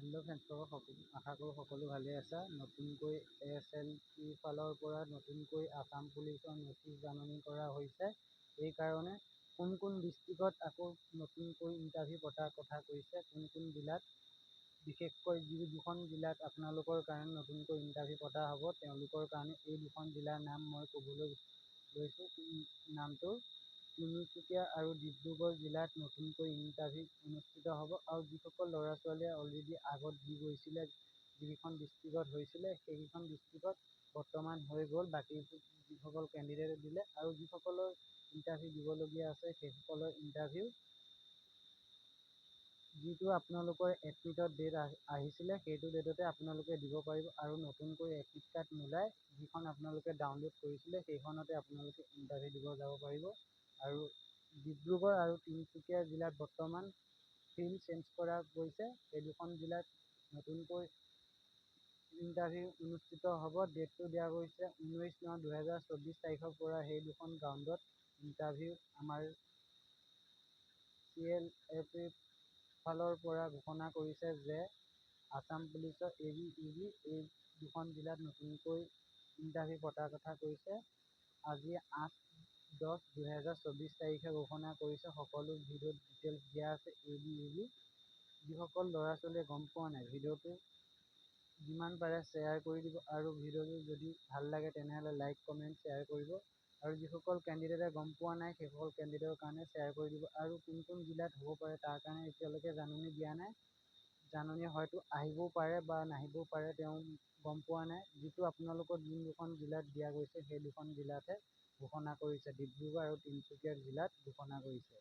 Hello' ফ্ৰেণ্ডছসকল, আশা কৰোঁ সকলো ভালে আছা। নতুনকৈ ASLP ফালৰ পৰা নতুনকৈ আসাম পুলিচৰ নটিচ জাননী কৰা হৈছে। এইকাৰণে কোন কোন ডিষ্ট্ৰিক্টত আকৌ নতুনকৈ ইণ্টাৰভিউ পতাৰ কথা কৈছে, কোন কোন জিলাত, বিশেষকৈ যি দুখন জিলাত আপোনালোকৰ কাৰণে নতুনকৈ ইণ্টাৰভিউ পতা হ'ব, তেওঁলোকৰ কাৰণে এই দুখন জিলাৰ নাম মই ক'বলৈ লৈছোঁ। নামটো তিনিচুকীয়া আৰু ডিব্ৰুগড় জিলাত নতুনকৈ ইণ্টাৰভিউ অনুষ্ঠিত হ'ব। আৰু যিসকল ল'ৰা ছোৱালীয়ে অলৰেডি আগত দি গৈছিলে, যিকেইখন ডিষ্ট্ৰিক্টত হৈছিলে, সেইকেইখন ডিষ্ট্ৰিক্টত বৰ্তমান হৈ গ'ল। বাকী যিসকল কেণ্ডিডেটে দিলে আৰু যিসকলৰ ইণ্টাৰভিউ দিবলগীয়া আছে, সেইসকলৰ ইণ্টাৰভিউ যিটো আপোনালোকৰ এডমিটত ডেট আহিছিলে, সেইটো ডেটতে আপোনালোকে দিব পাৰিব। আৰু নতুনকৈ এডমিট কাৰ্ড নোলাই, যিখন আপোনালোকে ডাউনলোড কৰিছিলে, সেইখনতে আপোনালোকে ইণ্টাৰভিউ দিব যাব পাৰিব। আৰু ডিব্ৰুগড় আৰু তিনিচুকীয়া জিলাত বৰ্তমান ফিল্ড চেঞ্জ কৰা গৈছে। সেই দুখন জিলাত নতুনকৈ ইণ্টাৰভিউ অনুষ্ঠিত হ'ব। ডেটটো দিয়া গৈছে 19/9/2024 তাৰিখৰ পৰা। সেই দুখন গ্ৰাউণ্ডত ইণ্টাৰভিউ আমাৰ CLFA ফালৰ পৰা ঘোষণা কৰিছে যে আসাম পুলিচৰ ABUB এই দুখন জিলাত নতুনকৈ ইণ্টাৰভিউ পতাৰ কথা কৈছে। আজি 8/10/2024 তাৰিখে ঘোষণা কৰিছে। সকলো ভিডিঅ'ত ডিটেইলছ দিয়া আছে ABUB। যিসকল ল'ৰা ছোৱালীয়ে গম পোৱা নাই, ভিডিঅ'টো যিমান পাৰে শ্বেয়াৰ কৰি দিব। আৰু ভিডিঅ'টো যদি ভাল লাগে তেনেহ'লে লাইক কমেণ্ট শ্বেয়াৰ কৰিব। আৰু যিসকল কেণ্ডিডেটে গম পোৱা নাই, সেইসকল কেণ্ডিডেটৰ কাৰণে শ্বেয়াৰ কৰি দিব। আৰু কোন কোন জিলাত হ'ব পাৰে তাৰ কাৰণে এতিয়ালৈকে জাননী দিয়া নাই। জাননী হয়তো আহিবও পাৰে বা নাহিবও পাৰে, তেওঁ গম পোৱা নাই। যিটো আপোনালোকৰ যোন দুখন জিলাত দিয়া গৈছে, সেই দুখন জিলাতহে ঘোষণা কৰিছে। ডিব্ৰুগড় আৰু তিনিচুকীয়া জিলাত ঘোষণা কৰিছে।